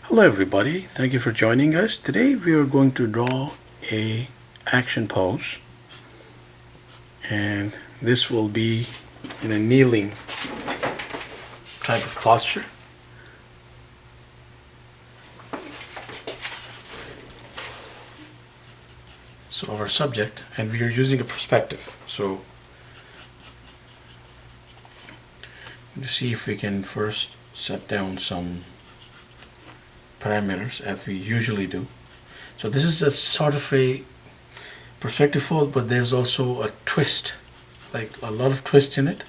Hello everybody, thank you for joining us. Today we are going to draw a action pose, and this will be in a kneeling type of posture. So our subject, and we are using a perspective. So let's see if we can first set down some parameters as we usually do. So this is a sort of a perspective fold, but there's also a twist, like a lot of twists in it.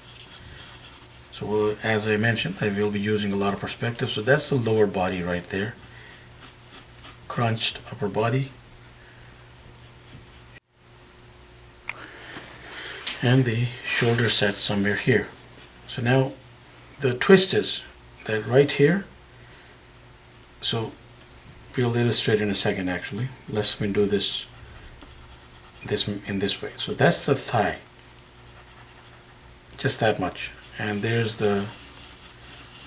So as I mentioned, I will be using a lot of perspective. So that's the lower body right there, crunched upper body, and the shoulder set somewhere here. So now the twist is that right here. So we'll illustrate in a second. Actually, let's do this in this way. So that's the thigh, just that much, and there's the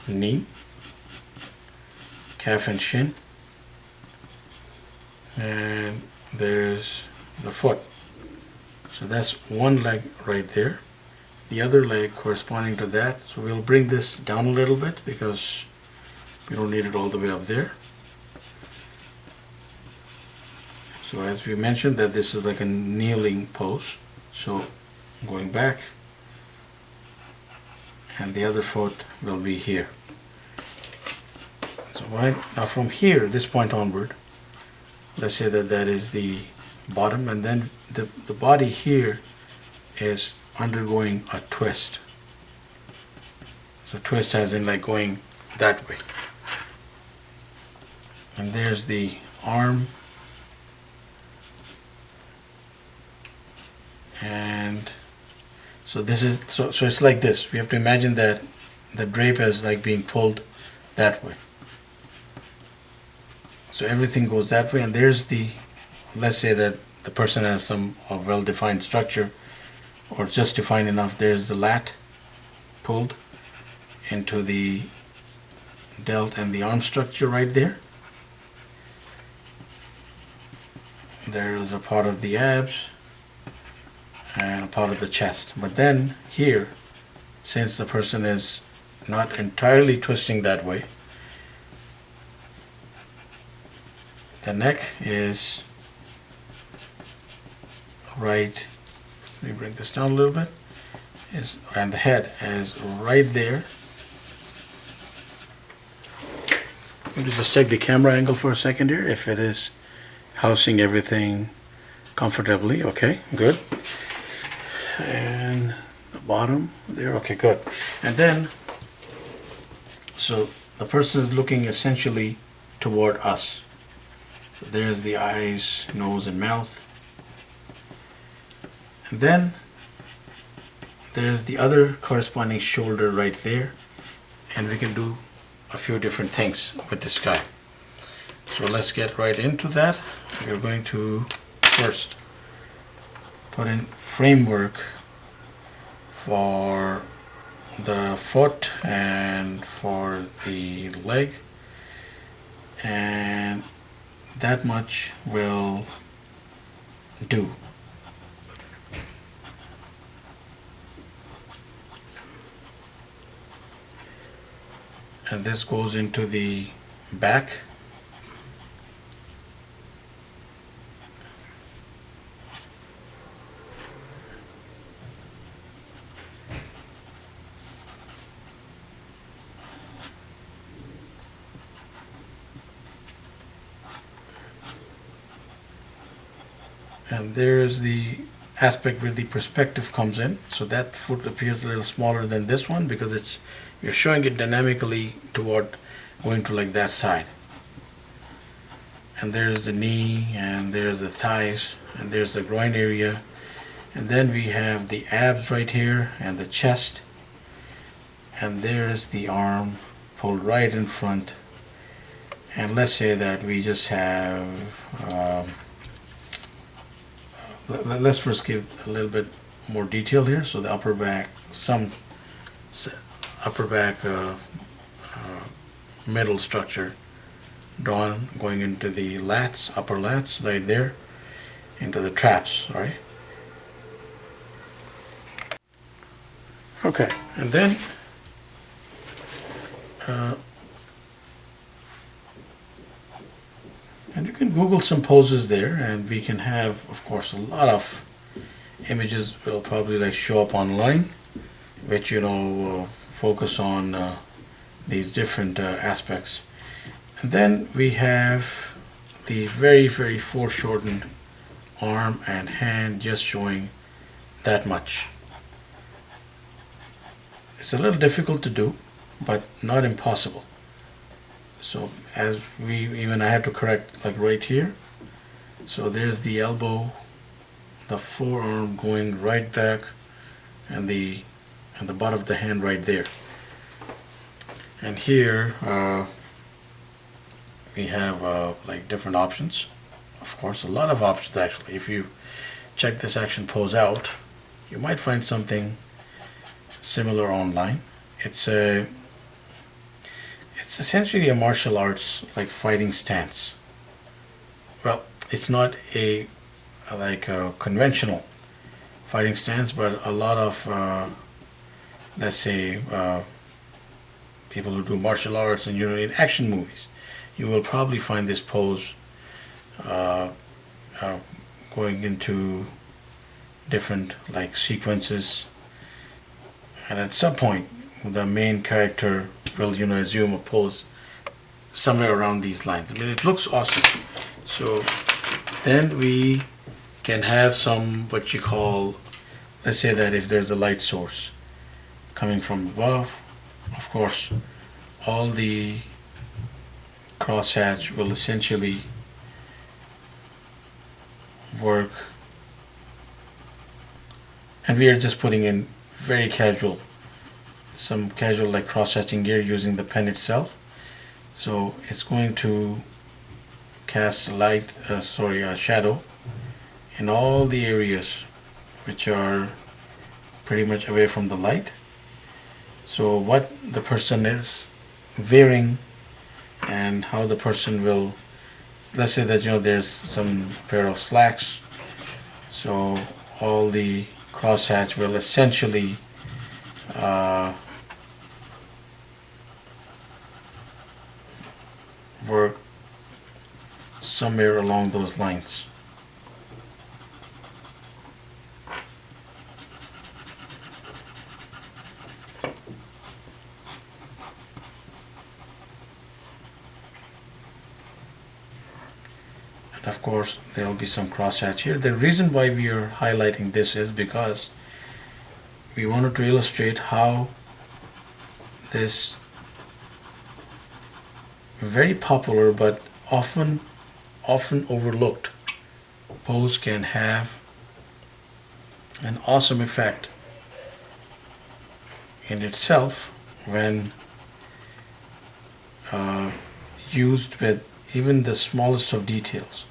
knee, calf and shin, and there's the foot. So that's one leg right there, the other leg corresponding to that. So we'll bring this down a little bit because we don't need it all the way up there. So as we mentioned, that this is like a kneeling pose. So going back, and the other foot will be here. So right now from here, this point onward, let's say that that is the bottom, and then the body here is undergoing a twist. So twist as in like going that way. And there's the arm, and so this is so it's like this. We have to imagine that the drape is like being pulled that way. So everything goes that way, and there's the, let's say that the person has some well-defined structure, or just defined enough. There's the lat pulled into the delt and the arm structure right there. There is a part of the abs and a part of the chest. But then here, since the person is not entirely twisting that way, the neck is right, let me bring this down a little bit, and the head is right there. I'm going to just check the camera angle for a second here, if it is housing everything comfortably. Okay, good. And the bottom there, okay, good. And then, so the person is looking essentially toward us. So there's the eyes, nose, and mouth. And then there's the other corresponding shoulder right there, and we can do a few different things with this guy. So let's get right into that. We're going to first put in framework for the foot and for the leg, and that much will do. And this goes into the back. And there's the aspect where the perspective comes in. So that foot appears a little smaller than this one because you're showing it dynamically toward going to like that side. And there's the knee, and there's the thighs, and there's the groin area, and then we have the abs right here and the chest, and there's the arm pulled right in front. And let's say that we just have let's first give a little bit more detail here. So the upper back, upper back middle structure drawn going into the lats, upper lats right there, into the traps, right? Okay, and then and you can Google some poses there, and we can have, of course, a lot of images will probably like show up online, which focus on these different aspects. And then we have the very, very foreshortened arm and hand, just showing that much. It's a little difficult to do, but not impossible. So as I had to correct like right here. So there's the elbow, the forearm going right back, and the butt of the hand right there. And here we have like different options. Of course, a lot of options actually. If you check this action pose out, you might find something similar online. It's essentially a martial arts like fighting stance. Well, it's not a conventional fighting stance, but a lot of let's say people who do martial arts and in action movies, you will probably find this pose going into different like sequences, and at some point the main character will assume a pose somewhere around these lines. I mean, it looks awesome. So then we can have some what you call, let's say that if there's a light source coming from above, of course all the crosshatch will essentially work, and we are just putting in very casual, some casual like cross-hatching gear using the pen itself. So it's going to cast light, shadow in all the areas which are pretty much away from the light. So what the person is wearing and how the person will, let's say that there's some pair of slacks, so all the crosshatch will essentially work somewhere along those lines. And of course there will be some crosshatch here. The reason why we are highlighting this is because we wanted to illustrate how this very popular but often overlooked pose can have an awesome effect in itself when used with even the smallest of details.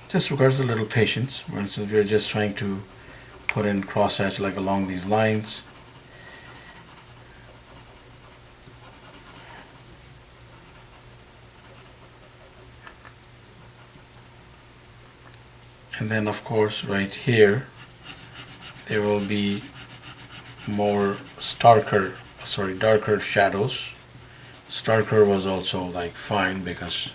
Just requires a little patience. For instance, we're just trying to put in crosshatch like along these lines. And then of course right here there will be more darker shadows. Starker was also like fine because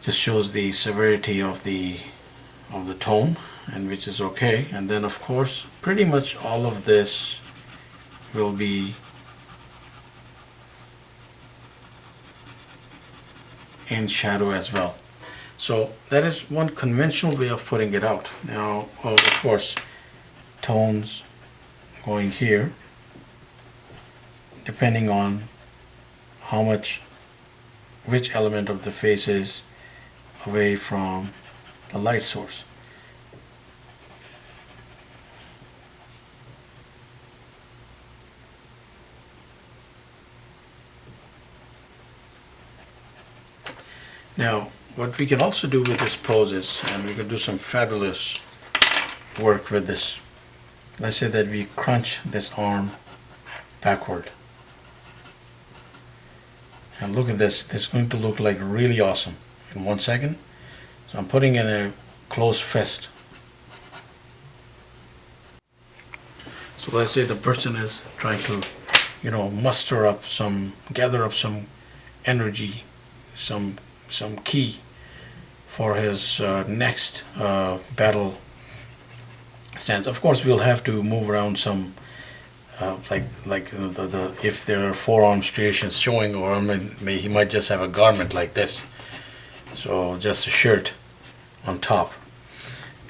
just shows the severity of the tone, and which is okay. And then of course pretty much all of this will be in shadow as well. So that is one conventional way of putting it out. Now, of course, tones going here, depending on how much, which element of the face is away from the light source. Now, what we can also do with this pose is, and we can do some fabulous work with this. Let's say that we crunch this arm backward. And look at this. This is going to look like really awesome in 1 second. So I'm putting in a closed fist. So let's say the person is trying to, muster up gather up some energy, some key for his next battle stance. Of course, we'll have to move around some, the if there are forearm striations showing, or he might just have a garment like this, so just a shirt on top.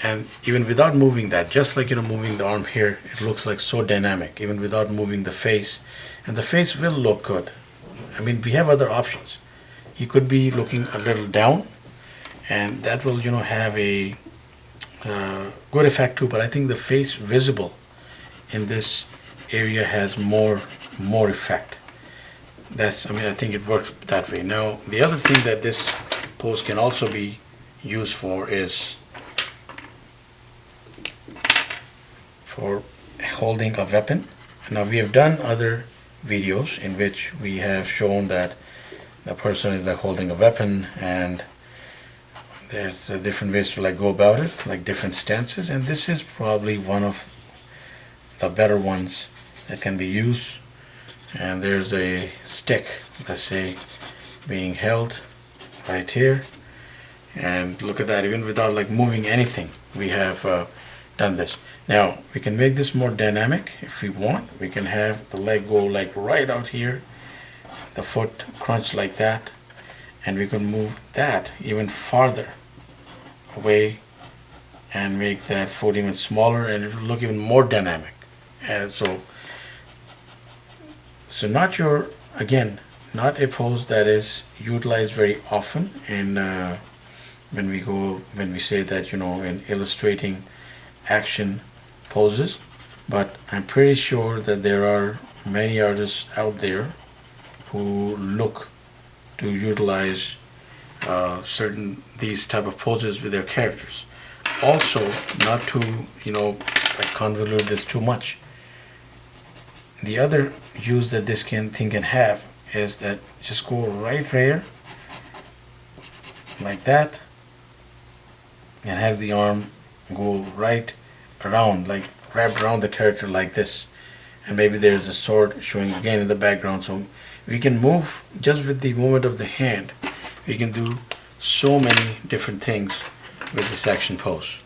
And even without moving that, just like moving the arm here, it looks like so dynamic. Even without moving the face, and the face will look good. I mean, we have other options. He could be looking a little down, and that will have a good effect too. But I think the face visible in this area has more effect. I think it works that way. Now, the other thing that this pose can also be used for is for holding a weapon. Now, we have done other videos in which we have shown that the person is like holding a weapon, and there's different ways to go about it, like different stances, and this is probably one of the better ones that can be used. And there's a stick, let's say, being held right here, and look at that. Even without moving anything, we have done this. Now we can make this more dynamic if we want. We can have the leg go right out here, the foot crunch like that, and we can move that even farther away and make that foot even smaller, and it will look even more dynamic. And so not a pose that is utilized very often in when we say that in illustrating action poses, but I'm pretty sure that there are many artists out there who look to utilize these type of poses with their characters. Also, not to convolute this too much. The other use that this thing can have is that just go right here like that, and have the arm go right around, wrapped around the character like this, and maybe there's a sword showing again in the background. So we can move just with the movement of the hand. We can do so many different things with this action pose.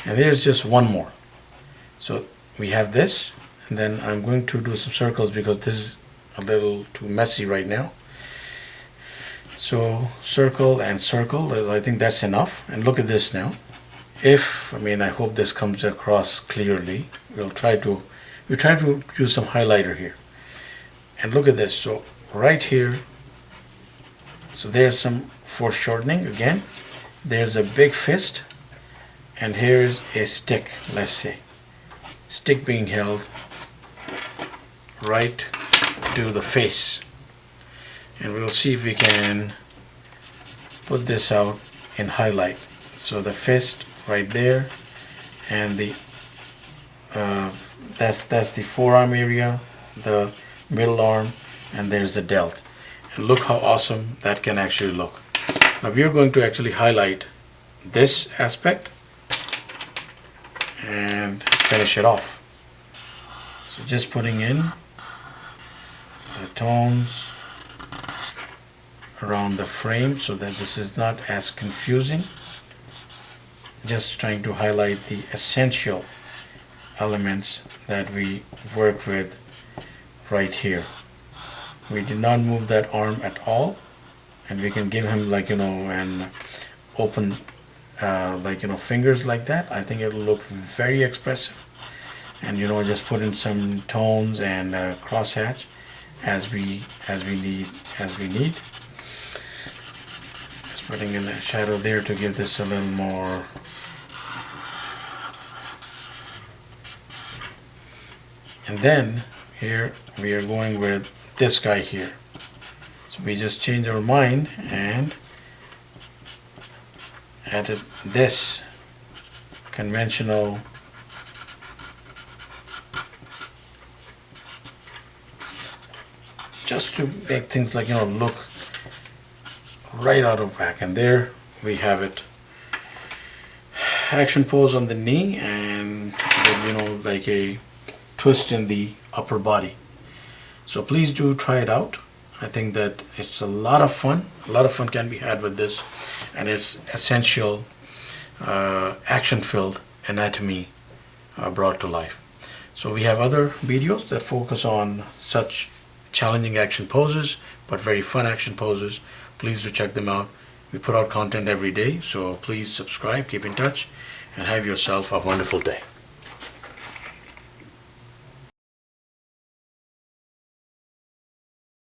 And there's just one more. So we have this, and then I'm going to do some circles because this is a little too messy right now. So circle and circle, I think that's enough. And look at this now. I hope this comes across clearly. We'll try to use some highlighter here. And look at this. So right here, so there's some foreshortening again. There's a big fist, and here's a stick, let's say. Stick being held right to the face. And we'll see if we can put this out in highlight. So the fist right there, and that's the forearm area, the middle arm, and there's the delt. And look how awesome that can actually look. Now we are going to actually highlight this aspect and finish it off. So just putting in the tones around the frame so that this is not as confusing. Just trying to highlight the essential elements that we work with right here. We did not move that arm at all, and we can give him an open fingers like that. I think it'll look very expressive, and just put in some tones and crosshatch as we need. Just putting in a shadow there to give this a little more. And then here we are going with this guy here. So we just change our mind and added this conventional just to make things look right out of whack. And there we have it. Action pose on the knee, and like a twist in the upper body. So please do try it out. I think that it's a lot of fun. A lot of fun can be had with this, and it's essential action-filled anatomy brought to life. So we have other videos that focus on such challenging action poses, but very fun action poses. Please do check them out. We put out content every day, so please subscribe, keep in touch, and have yourself a wonderful day.